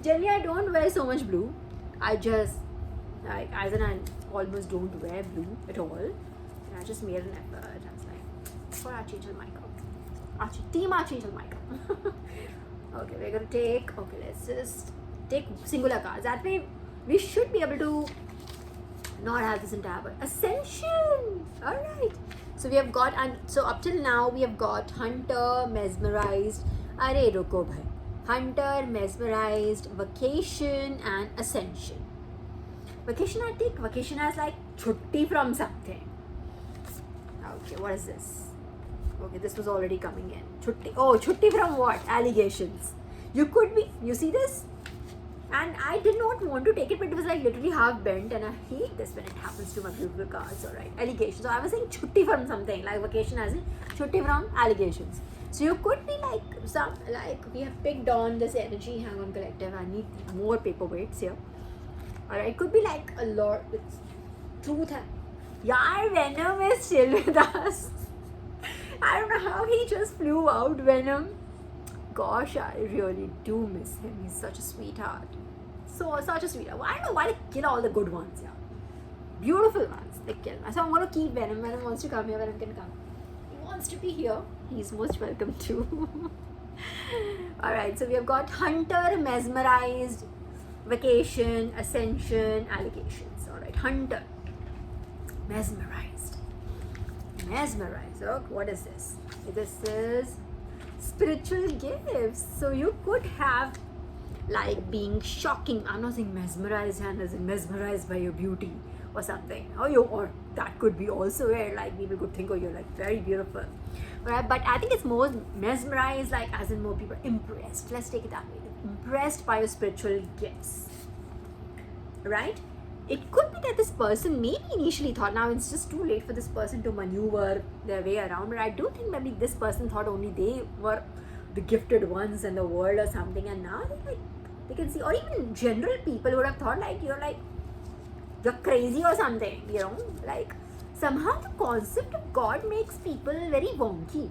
Generally, I don't wear so much blue. I just I almost don't wear blue at all. And I just made an effort. I was like, for Archangel Michael. Team Archangel Michael. Okay, we're gonna take, okay, let's just take singular cards. That way we should be able to not have this entire word. Ascension! Alright. So we have got, and so up till now we have got Hunter, Mesmerized, Are Roko Bhai. Hunter, Mesmerized, Vacation and Ascension. Vacation, I take vacation as like chutti from something. Okay, what is this? Okay, this was already coming in. Chutti. Oh, chutti from what? Allegations. You could be, you see this? And I did not want to take it, but it was like literally half bent, and I hate this when it happens to my beautiful cards. Alright, allegations. So I was saying chutti from something, like vacation as in chutti from allegations. So you could be like some, like we have picked on this energy. Hang on, collective. I need more paperweights here. Alright, could be like a lot. It's truth. Yaar, Venom is still with us. I don't know how he just flew out, Venom. Gosh, I really do miss him. He's such a sweetheart. Such a sweetheart. I don't know why they kill all the good ones, yeah. Beautiful ones, they kill. So I'm going to keep Venom. Venom wants to come here, Venom can come. He wants to be here. He's most welcome too. Alright, so we have got Hunter, Mesmerized, Vacation, Ascension, Allegations. Alright, Hunter, Mesmerized. Mesmerized. Oh, what is this? This is spiritual gifts. So you could have like being shocking. I'm not saying mesmerized, and as in mesmerized by your beauty or something. Or that could be also where like people could think, oh, you're like very beautiful. Right? But I think it's more mesmerized, like as in more people impressed. Let's take it that way. Impressed by your spiritual gifts. Right? It could be that this person maybe initially thought, now it's just too late for this person to maneuver their way around, but I do think maybe this person thought only they were the gifted ones in the world or something, and now they can see, or even general people would have thought like you're crazy or something, you know, like somehow the concept of God makes people very wonky.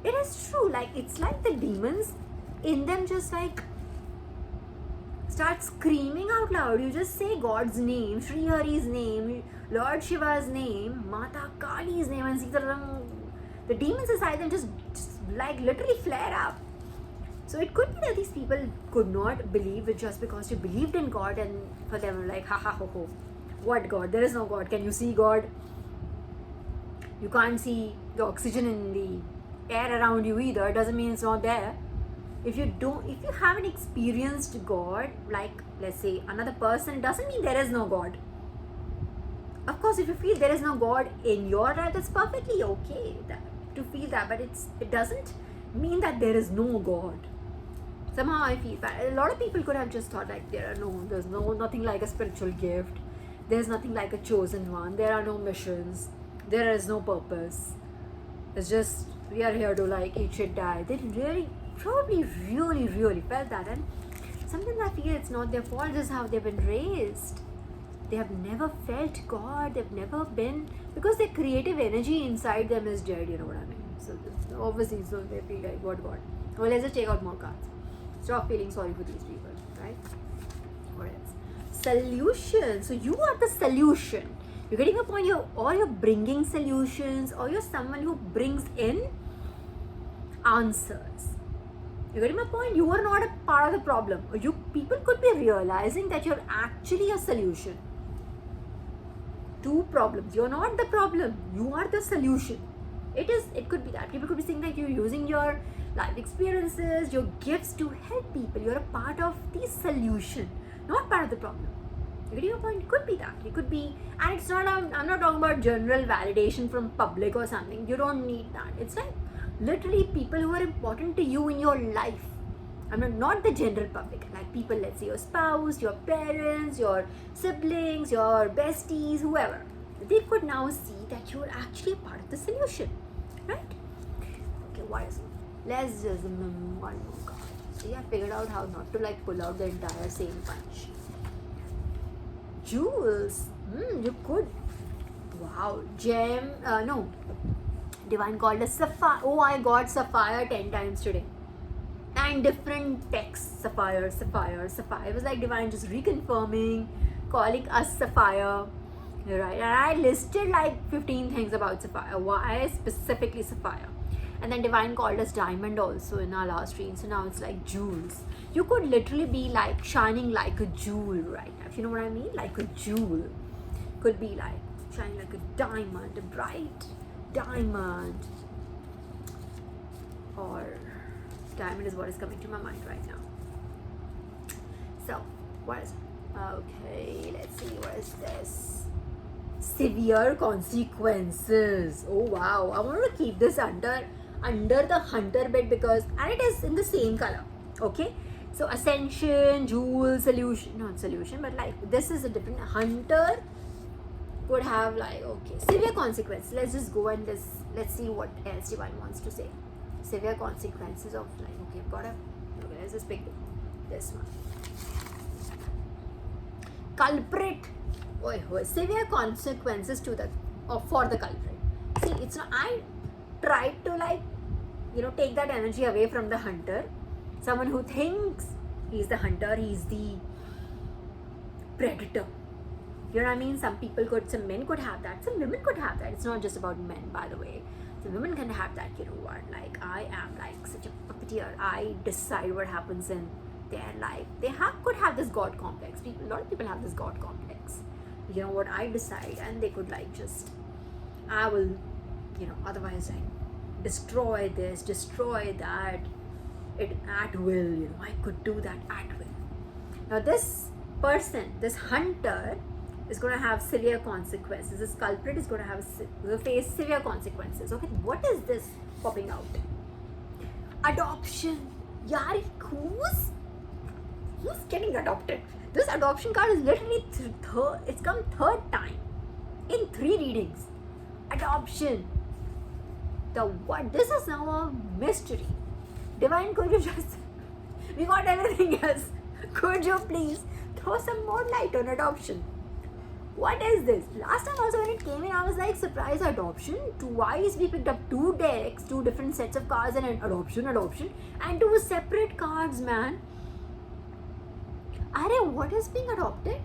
It is true, like it's like the demons in them just like start screaming out loud. You just say God's name, Sri Hari's name, Lord Shiva's name, Mata Kali's name, and see the demons inside them just like literally flare up. So it could be that these people could not believe it just because you believed in God, and for them like ha ha ho ho. What God? There is no God. Can you see God? You can't see the oxygen in the air around you either. It doesn't mean it's not there. If you haven't experienced God, like let's say another person, doesn't mean there is no God. Of course, if you feel there is no God in your life, that's perfectly okay to feel that, but it doesn't mean that there is no God. Somehow I feel that a lot of people could have just thought like there's nothing like a spiritual gift, there's nothing like a chosen one, there are no missions, there is no purpose. It's just we are here to like eat shit, die. They probably really felt that, and sometimes I feel it's not their fault. This is how they've been raised. They have never felt God. They've never been, because their creative energy inside them is dead. You know what I mean? So obviously, so they feel like what God. Well, let's just take out more cards. Stop feeling sorry for these people, right? What else? Solution. So you are the solution. You're getting a point. You're bringing solutions, or you're someone who brings in answers. You're getting my point? You are not a part of the problem. People could be realizing that you're actually a solution to problems. You're not the problem. You are the solution. It could be that. People could be saying that you're using your life experiences, your gifts to help people. You're a part of the solution, not part of the problem. You're getting my point? It could be that. It could be, and it's not, I'm not talking about general validation from public or something. You don't need that. It's like literally people who are important to you in your life. I'm not the general public, like people, let's say your spouse, your parents, your siblings, your besties, whoever. They could now see that you're actually a part of the solution, right? Okay, what is it? Let's just remember one more card. See, I figured out how not to like pull out the entire same punch. Jewels. You could. Wow. Gem. No. Divine called us Sapphire. Oh, I got Sapphire 10 times today. 9 different texts. Sapphire. It was like Divine just reconfirming, calling us Sapphire. right? And I listed like 15 things about sapphire. Why specifically sapphire? And then Divine called us diamond also in our last reading. So now it's like jewels. You could literally be like shining like a jewel right now. If you know what I mean? Like a jewel. Could be like shining like a diamond, a bright diamond. Or diamond is what is coming to my mind right now. So, what is it? Okay, let's see, what is this? Severe consequences. Oh wow, I want to keep this under the hunter bit because, and it is in the same color. Okay, so ascension, jewel, solution, not solution, but like this is a different hunter. Could have like, okay, severe consequences. Let's just go and let's see what else Divine wants to say. Severe consequences of like, okay, let's just pick this one. Culprit. Severe consequences to for the culprit. See, it's not, I tried to like, take that energy away from the hunter. Someone who thinks he's the hunter, he's the predator. You know what I mean? Some men could have that. Some women could have that. It's not just about men, by the way. Some women can have that, like, I am like such a puppeteer. I decide what happens in their life. Could have this God complex. A lot of people have this God complex. You know what, I decide, and they could like I will, otherwise like destroy this, destroy that, it at will. I could do that at will. Now this person, this hunter, is going to have severe consequences. This culprit is going to face severe consequences. Okay, what is this popping out? Adoption. Yaar, who's getting adopted? This adoption card is literally it's come third time in 3 readings. Adoption. This is now a mystery. Divine, could you just, we got everything else. Could you please throw some more light on adoption? What is this? Last time also when it came in, I was like, surprise, adoption. Twice we picked up 2 decks, 2 different sets of cards, and adoption, and 2 separate cards, man. What is being adopted?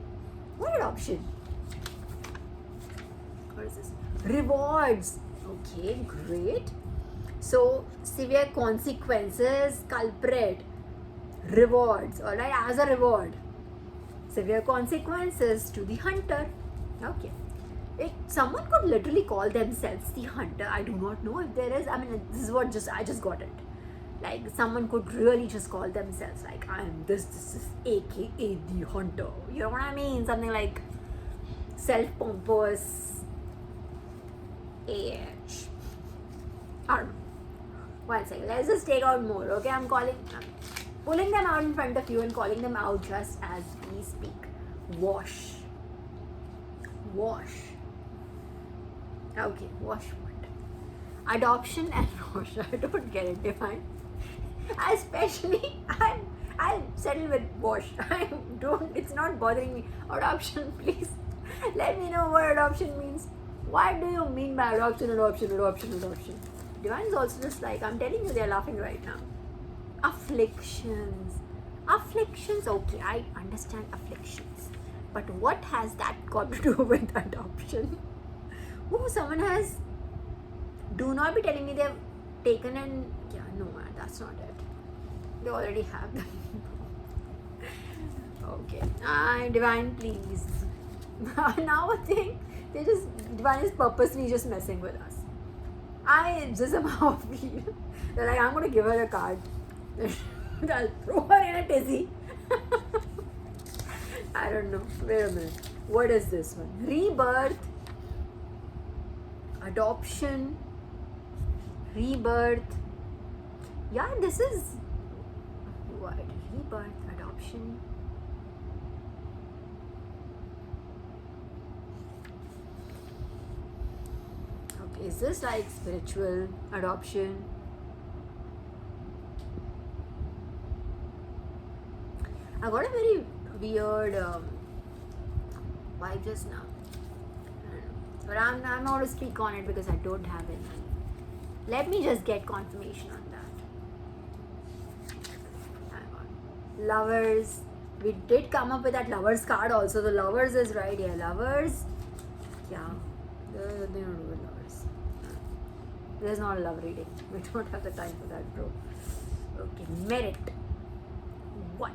What adoption? What is this? Rewards. Okay, great. So, severe consequences, culprit, rewards, alright, as a reward. Severe consequences to the hunter. Okay. Someone could literally call themselves the hunter. I do not know if there is. I mean, this is what I just got it. Like, someone could really just call themselves like, I am this is AKA the hunter. You know what I mean? Something like self-pompous AH. I don't know. One second. Let's just take out more. Okay, I'm pulling them out in front of you and calling them out just as we speak. Wash. Okay, wash what? Adoption and wash. I don't get it, Divine. Especially, I'll settle with wash. It's not bothering me. Adoption, please. Let me know what adoption means. What do you mean by adoption? Divine is also just like, I'm telling you, they're laughing right now. Afflictions, okay, I understand afflictions, but what has that got to do with adoption? Someone has, do not be telling me they've taken and, no man, that's not it. They already have them. Okay, Divine, please. Now I think Divine is purposely just messing with us. I just somehow feel they're like, I'm going to give her a card. I'll throw her in a tizzy. I don't know. Wait a minute. What is this one? Rebirth. Adoption. Rebirth. Yeah, this is what? Rebirth, adoption. Okay, is this like spiritual adoption? I got a very weird vibe just now. I don't know. But I'm not going to speak on it because I don't have any. Let me just get confirmation on that. Hang on. Lovers. We did come up with that lovers card also. The lovers is right here. Lovers. Yeah, they don't do with lovers. There's not a love reading. We don't have the time for that, bro. Okay, merit. What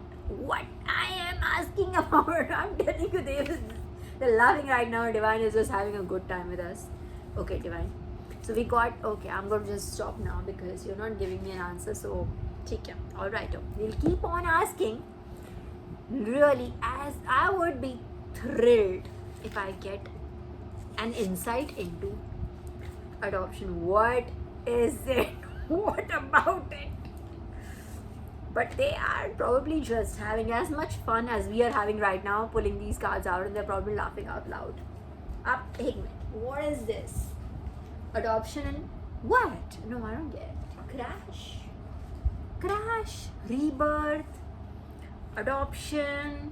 I am asking about? I'm telling you, they're laughing right now. Divine is just having a good time with us. Okay, Divine. So we got, okay, I'm going to just stop now because you're not giving me an answer. So, take care. Alright, we'll keep on asking. Really, as I would be thrilled if I get an insight into adoption. What is it? What about it? But they are probably just having as much fun as we are having right now, pulling these cards out, and they're probably laughing out loud. Up, hey, what is this? Adoption and what? No, I don't get it. Crash, rebirth, adoption.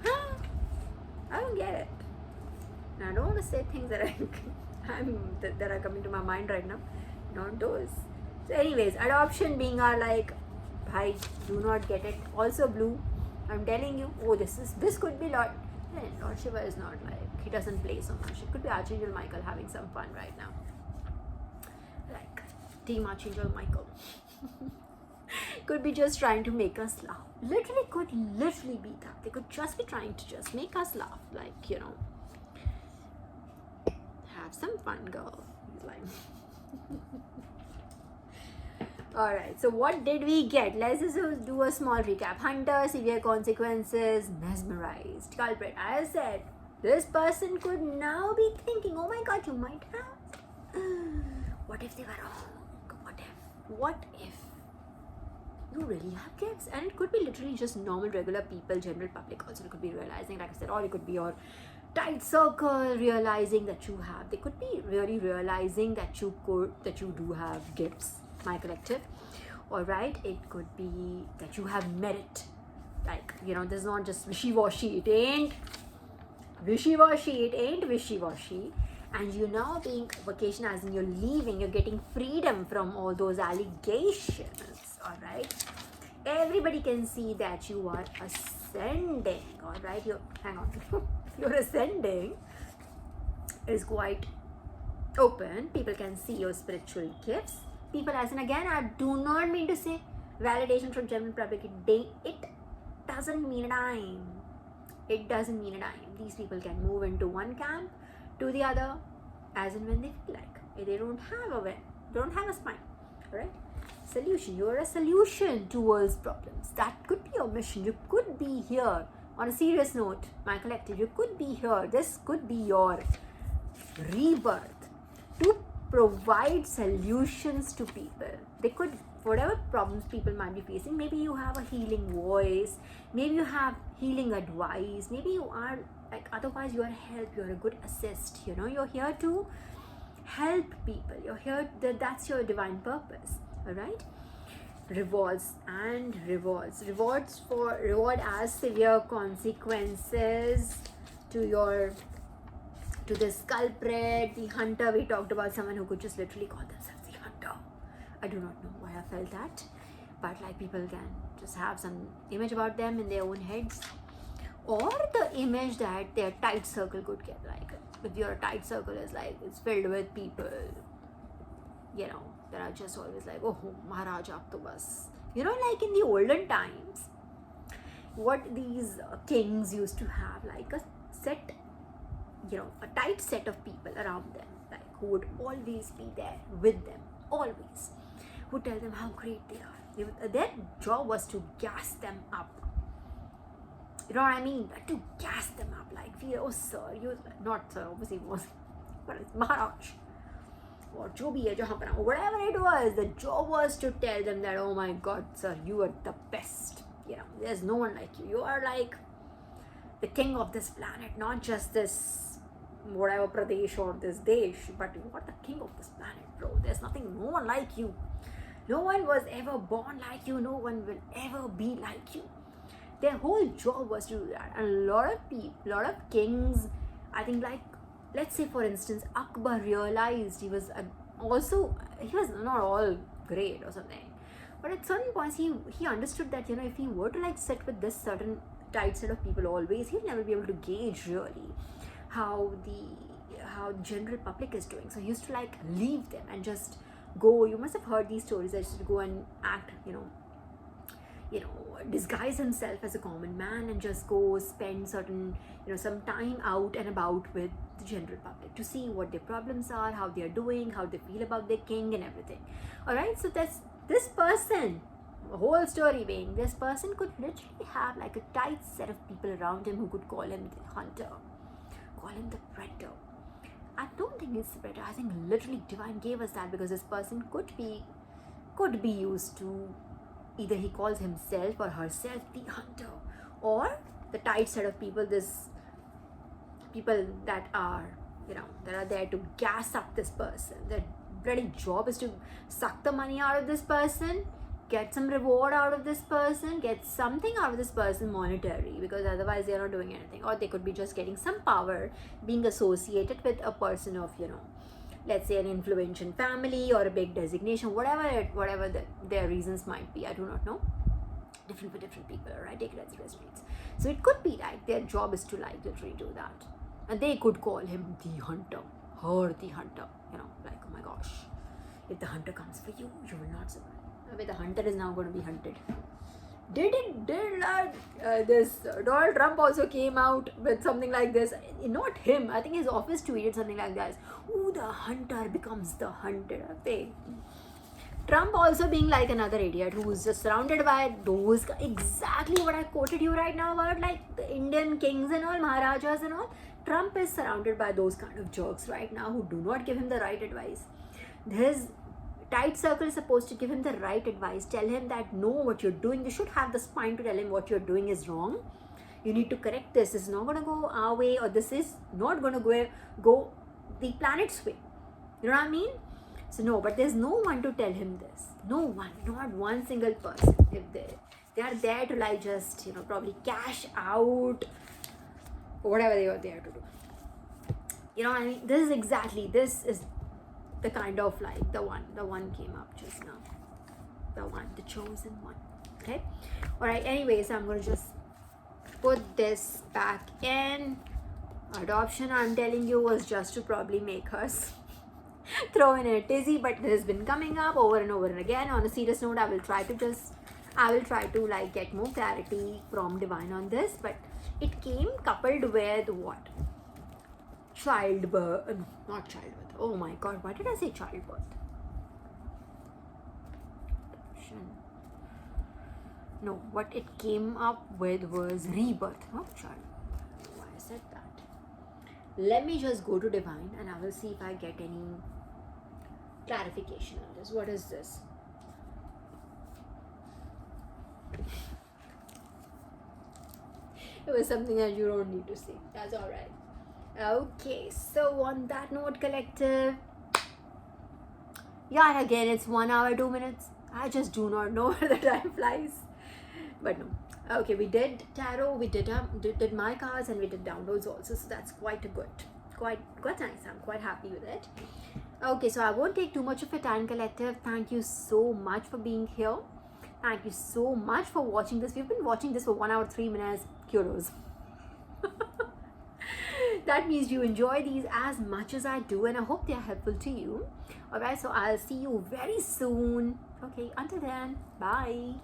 Huh? I don't get it. And I don't want to say things that that are coming to my mind right now. Not those. So, anyways, adoption being our like, I do not get it. Also, blue. I'm telling you. Oh, this could be Lord. Lord Shiva is not like, he doesn't play so much. It could be Archangel Michael having some fun right now. Like Team Archangel Michael. Could be just trying to make us laugh. Could literally be that. They could just be trying to just make us laugh. Like, have some fun, girl. Like. Alright, so what did we get? Let's just do a small recap. Hunter, severe consequences, mesmerized, culprit. As I said, this person could now be thinking, oh my god, you might have. What if they were wrong? What if you really have gifts? And it could be literally just normal, regular people, general public also. It could be realizing, like I said, or it could be your tight circle realizing that you have. They could be really realizing that you do have gifts. My collective. Alright, it could be that you have merit. Like, this is not just wishy-washy. It ain't wishy-washy. And you're now being vacation, as in you're leaving, you're getting freedom from all those allegations. Alright, everybody can see that you are ascending. Alright, hang on. Your ascending is quite open. People can see your spiritual gifts. People, as in, again, I do not mean to say validation from general public. It doesn't mean a dime. It doesn't mean a dime. These people can move into one camp to the other as and when they feel like. They don't have a spine. Alright? Solution. You're a solution towards problems. That could be your mission. You could be here. On a serious note, my collective, you could be here. This could be your rebirth to provide solutions to people. They could, whatever problems people might be facing, maybe you have a healing voice, maybe you have healing advice, maybe you are like, otherwise you are help, you're a good assist, you're here to help people, you're here, that's your divine purpose. Alright, rewards reward as severe consequences to this culprit. The hunter, we talked about someone who could just literally call themselves the hunter. I do not know why I felt that, but like, people can just have some image about them in their own heads, or the image that their tight circle could get. Like, if your tight circle is like, it's filled with people, that are just always like, oh Maharaj aap to bas. Like in the olden times, what these kings used to have, like a set, a tight set of people around them, like, who would always be there with them, always, would tell them how great they are. Their job was to gas them up. You know what I mean? Like, to gas them up, like, oh sir, not sir, obviously was, but it's Maharaj, or jo bhi hai, jahan par, whatever it was, the job was to tell them that, oh my god, sir, you are the best. There's no one like you. You are like the king of this planet, not just this whatever Pradesh or this Desh, but you are the king of this planet, bro. There's no one like you. No one was ever born like you. No one will ever be like you. Their whole job was to do that. And a lot of kings, I think, like, let's say for instance, Akbar realized he was not all great or something, but at certain points he understood that, if he were to like sit with this certain tight set of people always, he'll never be able to gauge really how general public is doing. So he used to like leave them and just go. You must have heard these stories. That he used to go and act, disguise himself as a common man and just go spend certain, some time out and about with the general public to see what their problems are, how they are doing, how they feel about their king and everything. All right, so that's this person. The whole story being, this person could literally have like a tight set of people around him who could call him the hunter, call him the predator. I don't think it's the predator. I think literally divine gave us that because this person could be used to, either he calls himself or herself the hunter, or the tight set of people, this people that are there to gas up this person. Their bloody job is to suck the money out of this person, get some reward out of this person, get something out of this person monetary, because otherwise they are not doing anything. Or they could be just getting some power, being associated with a person of, let's say an influential family or a big designation, whatever their reasons might be. I do not know. Different for different people, right? Take it as it resonates. So it could be like their job is to like literally do that. And they could call him the hunter, her the hunter, like, oh my gosh, if the hunter comes for you, you will not survive. But the hunter is now going to be hunted. Did this Donald Trump also came out with something like this? Not him. I think his office tweeted something like this. Ooh, the hunter becomes the hunted. Okay. Trump also being like another idiot who's just surrounded by those, exactly what I quoted you right now about like the Indian kings and all, Maharajas and all. Trump is surrounded by those kind of jerks right now who do not give him the right advice. His tight circle is supposed to give him the right advice, tell him that no, what you're doing, you should have the spine to tell him what you're doing is wrong. You need to correct this. This is not going to go our way, or this is not going to go the planet's way. You know what I mean? So no, but there's no one to tell him this. No one, not one single person. If they are there to like just, probably cash out or whatever they are there to do. You know what I mean? This is the kind of like the one came up just now. The chosen one. Okay? Alright, anyways, I'm gonna just put this back in. Adoption, I'm telling you, was just to probably make us throw in a tizzy, but this has been coming up over and over and again. On a serious note, I will try to like get more clarity from divine on this, but it came coupled with what? Childbirth. Not childbirth. Oh my god, why did I say childbirth? No, what it came up with was rebirth, not childbirth. Why I said that? Let me just go to divine and I will see if I get any clarification on this. What is this? It was something that you don't need to see. That's alright. Okay, so on that note, collective, yeah, again, it's 1 hour 2 minutes. I just do not know where the time flies. But no. Okay, we did tarot, we did my cards, and we did downloads also. So that's quite nice. I'm quite happy with it. Okay, so I won't take too much of your time, collective. Thank you so much for being here. Thank you so much for watching this. We've been watching this for 1 hour 3 minutes. Kudos. That means you enjoy these as much as I do, and I hope they are helpful to you. Alright, so I'll see you very soon. Okay, until then, bye.